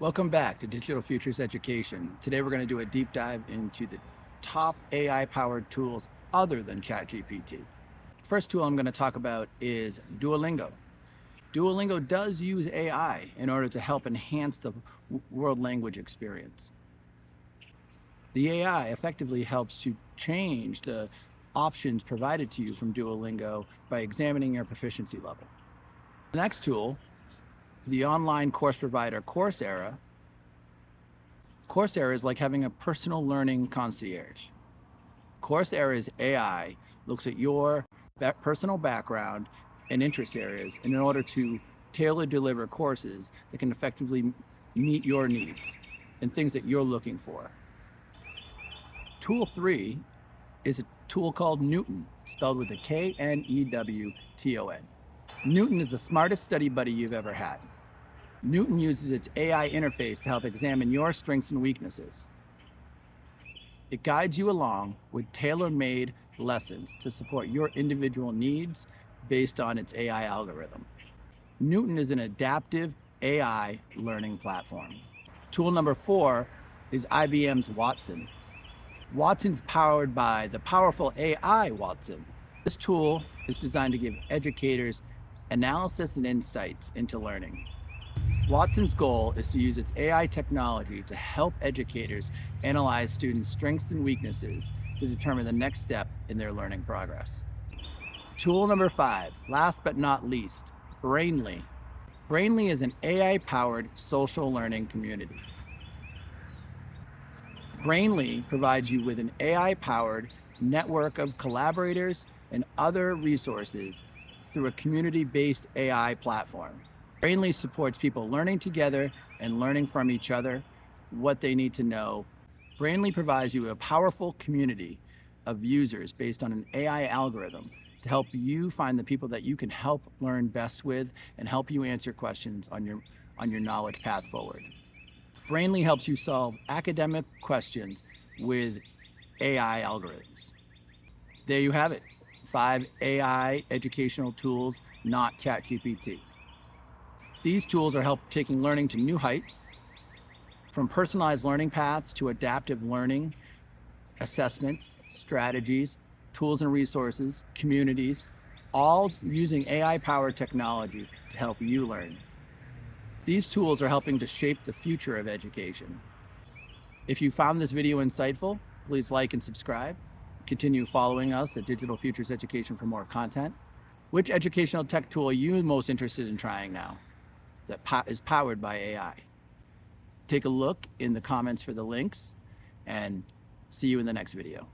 Welcome back to Digital Futures Education. Today we're going to do a deep dive into the top AI-powered tools other than ChatGPT. First tool I'm going to talk about is Duolingo. Duolingo does use AI in order to help enhance the world language experience. The AI effectively helps to change the options provided to you from Duolingo by examining your proficiency level. The next tool, the online course provider Coursera. Coursera is like having a personal learning concierge. Coursera's AI looks at your personal background and interest areas in order to tailor deliver courses that can effectively meet your needs and things that you're looking for. Tool 3 is a tool called Newton, spelled with a K-N-E-W-T-O-N. Newton is the smartest study buddy you've ever had. Newton uses its AI interface to help examine your strengths and weaknesses. It guides you along with tailor-made lessons to support your individual needs based on its AI algorithm. Newton is an adaptive AI learning platform. Tool number 4 is IBM's Watson. Watson's powered by the powerful AI Watson. This tool is designed to give educators analysis and insights into learning. Watson's goal is to use its AI technology to help educators analyze students' strengths and weaknesses to determine the next step in their learning progress. Tool number 5, last but not least, Brainly. Brainly is an AI-powered social learning community. Brainly provides you with an AI-powered network of collaborators and other resources through a community-based AI platform. Brainly supports people learning together and learning from each other what they need to know. Brainly provides you a powerful community of users based on an AI algorithm to help you find the people that you can help learn best with and help you answer questions on your knowledge path forward. Brainly helps you solve academic questions with AI algorithms. There you have it, 5 AI educational tools, not ChatGPT. These tools are helping taking learning to new heights, from personalized learning paths to adaptive learning, assessments, strategies, tools and resources, communities, all using AI-powered technology to help you learn. These tools are helping to shape the future of education. If you found this video insightful, please like and subscribe. Continue following us at Digital Futures Education for more content. Which educational tech tool are you most interested in trying now that is powered by AI? Take a look in the comments for the links and see you in the next video.